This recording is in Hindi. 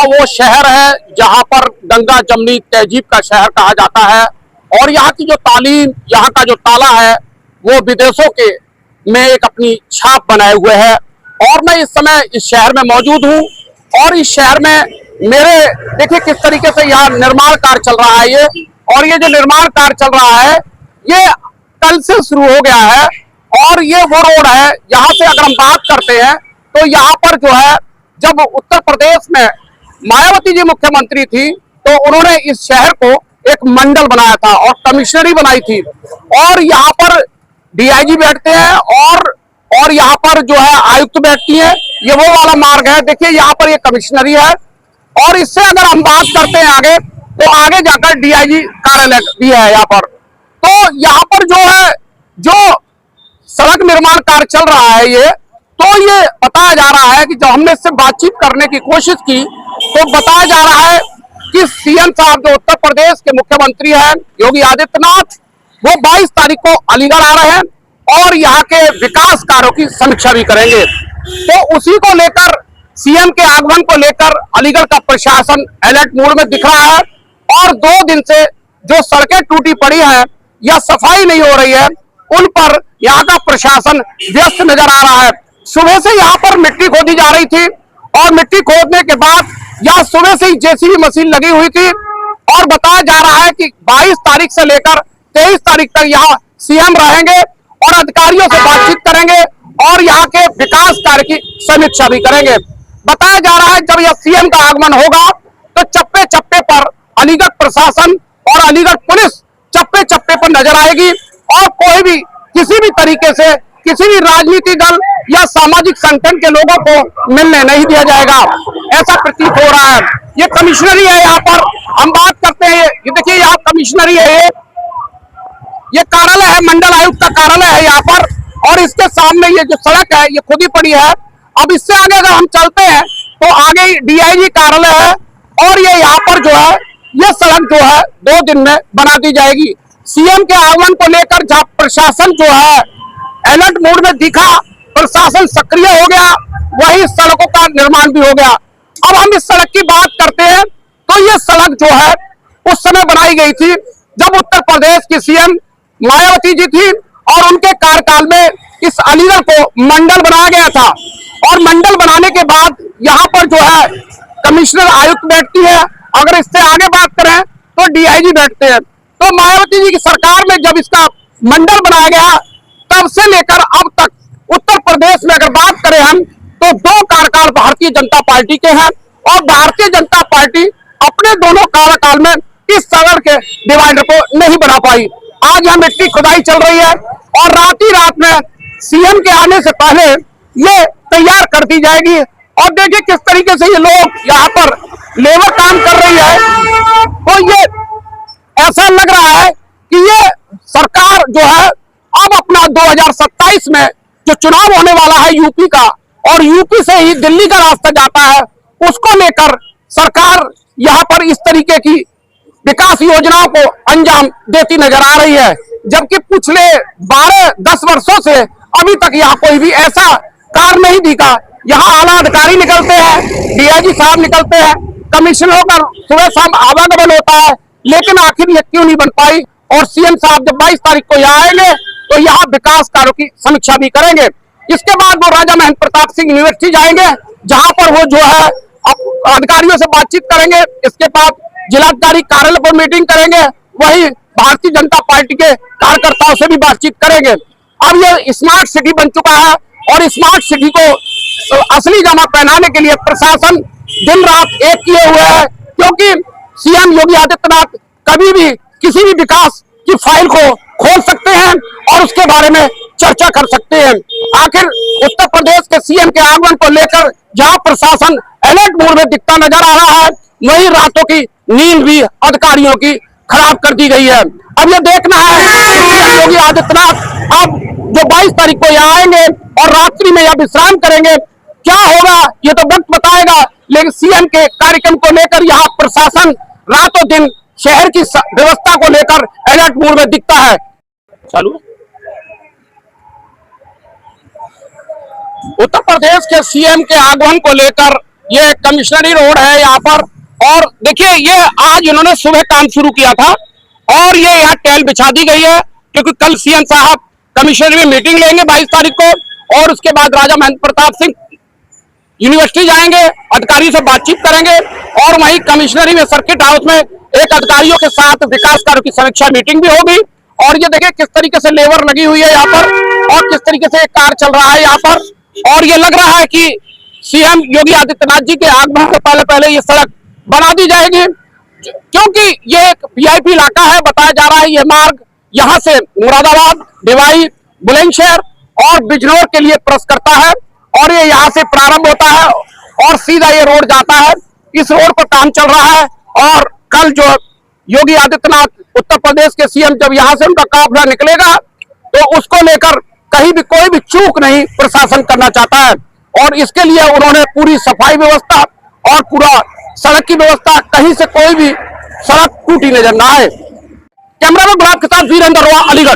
वो शहर है जहां पर गंगा जमनी तहजीब का शहर कहा जाता है और यहाँ की जो तालीम, यहाँ का जो ताला है वो विदेशों के में एक अपनी छाप बनाए हुए है। और मैं इस समय इस शहर में मौजूद हूँ और इस शहर में मेरे देखिए किस तरीके से यहाँ निर्माण कार्य चल रहा है ये जो निर्माण कार्य चल रहा है ये कल से शुरू हो गया है। और ये वो रोड है, यहाँ से अगर हम बात करते हैं तो यहाँ पर जो है जब उत्तर प्रदेश में मायावती जी मुख्यमंत्री थी तो उन्होंने इस शहर को एक मंडल बनाया था और कमिश्नरी बनाई थी और यहाँ पर डीआईजी बैठते हैं और यहाँ पर जो है आयुक्त बैठती है। ये वो वाला मार्ग है, देखिए यहाँ पर ये कमिश्नरी है और इससे अगर हम बात करते हैं आगे तो आगे जाकर डीआईजी कार्यालय भी है यहाँ पर। तो यहाँ पर जो है जो सड़क निर्माण कार्य चल रहा है ये बताया जा रहा है कि जब हमने इससे बातचीत करने की कोशिश की तो बताया जा रहा है कि सीएम साहब जो उत्तर प्रदेश के मुख्यमंत्री हैं योगी आदित्यनाथ वो 22 तारीख को अलीगढ़ आ रहे हैं और यहाँ के विकास कार्यों की समीक्षा भी करेंगे। तो उसी को लेकर सीएम के आगमन को लेकर अलीगढ़ का प्रशासन अलर्ट मोड में दिख रहा है और 2 दिन से जो सड़कें टूटी पड़ी हैं या सफाई नहीं हो रही है उन पर यहाँ का प्रशासन व्यस्त नजर आ रहा है। सुबह से यहाँ पर मिट्टी खोदी जा रही थी और मिट्टी खोदने के बाद यहाँ सुबह से ही जेसीबी मशीन लगी हुई थी और बताया जा रहा है कि 22 तारीख से लेकर 23 तारीख तक यहाँ सीएम रहेंगे और अधिकारियों से बातचीत करेंगे और यहाँ के विकास कार्य की समीक्षा भी करेंगे। बताया जा रहा है जब यह सीएम का आगमन होगा तो चप्पे चप्पे पर अलीगढ़ प्रशासन और अलीगढ़ पुलिस चप्पे चप्पे पर नजर आएगी और कोई भी किसी भी तरीके से किसी भी राजनीतिक दल या सामाजिक संगठन के लोगों को मिलने नहीं दिया जाएगा, ऐसा प्रतीत हो रहा है। ये कमिश्नरी है, यहाँ पर हम बात करते हैं ये देखिए यहाँ कमिश्नरी है, ये कार्यालय है, मंडल आयुक्त का कार्यालय है यहाँ पर और इसके सामने ये जो सड़क है ये खुदी पड़ी है। अब इससे आगे अगर हम चलते हैं तो आगे डीआईजी कार्यालय है और ये यहाँ पर जो है ये सड़क जो है 2 दिन में बना दी जाएगी। सीएम के आगमन को लेकर जहाँ प्रशासन जो है अलर्ट मोड में दिखा, प्रशासन सक्रिय हो गया, वही सड़कों का निर्माण भी हो गया। अब हम इस सड़क की बात करते हैं तो ये सड़क जो है उस समय बनाई गई थी जब उत्तर प्रदेश की सीएम मायावती जी थी और उनके कार्यकाल में इस अलीगढ़ को मंडल बनाया गया था और मंडल बनाने के बाद यहाँ पर जो है कमिश्नर आयुक्त बैठती है। अगर इससे आगे बात करें तो डीआईजी बैठते हैं। तो मायावती जी की सरकार में जब इसका मंडल बनाया गया तब से लेकर अब तक उत्तर प्रदेश में अगर बात करें हम तो 2 कार्यकाल भारतीय जनता पार्टी के हैं और भारतीय जनता पार्टी अपने दोनों कार्यकाल में इस सड़क के डिवाइडर को नहीं बना पाई। आज यहाँ मिट्टी खुदाई चल रही है और रात ही रात में सीएम के आने से पहले ये तैयार कर दी जाएगी। और देखिए किस तरीके से ये लोग यहाँ पर लेबर काम कर रही है तो ये ऐसा लग रहा है कि ये सरकार जो है अब अपना 2027 में जो चुनाव होने वाला है यूपी का और यूपी से ही दिल्ली का रास्ता जाता है उसको लेकर सरकार यहाँ पर इस तरीके की विकास योजनाओं को अंजाम देती नजर आ रही है। जबकि पिछले 12-10 वर्षों से अभी तक यहाँ कोई भी ऐसा कार्य नहीं दिखा। यहाँ आला अधिकारी निकलते हैं, डीआईजी साहब निकलते हैं, कमिश्नरों का सुबह शाम आवागमन होता है, लेकिन आखिर ये क्यों नहीं बन पाई। और सीएम साहब जब 22 तारीख को यहाँ आएंगे तो यहाँ विकास कार्यों की समीक्षा भी करेंगे। इसके बाद वो राजा महेंद्र प्रताप सिंह यूनिवर्सिटी जाएंगे जहां पर वो जो है अधिकारियों से बातचीत करेंगे। इसके बाद जिलाधिकारी कार्यालय पर मीटिंग करेंगे, वही भारतीय जनता पार्टी के कार्यकर्ताओं से भी बातचीत करेंगे। अब ये स्मार्ट सिटी बन चुका है और स्मार्ट सिटी को असली जमा पहनाने के लिए प्रशासन दिन रात एक किए हुए है, क्योंकि सीएम योगी आदित्यनाथ कभी भी किसी भी विकास की फाइल को खोल सकते हैं और उसके बारे में चर्चा कर सकते हैं। आखिर उत्तर प्रदेश के सीएम के आगमन को लेकर जहां प्रशासन अलर्ट मोड में दिखता नजर आ रहा है, वहीं रातों की नींद भी अधिकारियों की खराब कर दी गई है। अब ये देखना है सीएम योगी आदित्यनाथ अब जो 22 तारीख को यहाँ आएंगे और रात्रि में यहाँ विश्राम करेंगे, क्या होगा ये तो वक्त बताएगा। लेकिन सीएम के कार्यक्रम को लेकर यहाँ प्रशासन रातों दिन शहर की व्यवस्था को लेकर अलर्ट मोड में दिखता है। चालू उत्तर प्रदेश के सीएम के आगमन को लेकर ये कमिश्नरी रोड है यहाँ पर। और देखिए ये आज इन्होंने सुबह काम शुरू किया था और ये यहाँ टेल बिछा दी गई है, क्योंकि कल सीएम साहब कमिश्नरी में मीटिंग लेंगे 22 तारीख को, और उसके बाद राजा महेंद्र प्रताप सिंह यूनिवर्सिटी जाएंगे, अधिकारियों से बातचीत करेंगे, और वहीं कमिश्नरी में सर्किट हाउस में एक अधिकारियों के साथ विकास कार्यों की समीक्षा मीटिंग भी होगी। और ये देखिए किस तरीके से लेबर लगी हुई है यहाँ पर और किस तरीके से कार चल रहा है यहाँ पर। और ये लग रहा है कि सीएम योगी आदित्यनाथ जी के आगमन से पहले पहले ये सड़क बना दी जाएगी, क्योंकि ये एक वीआईपी इलाका है। बताया जा रहा है ये मार्ग यहाँ से मुरादाबाद, भिवाई, बुलंदशहर और बिजनौर के लिए क्रॉस करता है, और ये यहाँ से प्रारंभ होता है और सीधा ये रोड जाता है। इस रोड पर काम चल रहा है, और कल जो योगी आदित्यनाथ उत्तर प्रदेश के सीएम जब यहाँ से उनका काफिला निकलेगा तो उसको लेकर कहीं भी कोई भी चूक नहीं प्रशासन करना चाहता है, और इसके लिए उन्होंने पूरी सफाई व्यवस्था और पूरा सड़क की व्यवस्था, कहीं से कोई भी सड़क टूटी नजर ना आए। कैमरा में गुलाब के साथ वीरेंद्र अरोड़ा, अलीगढ़।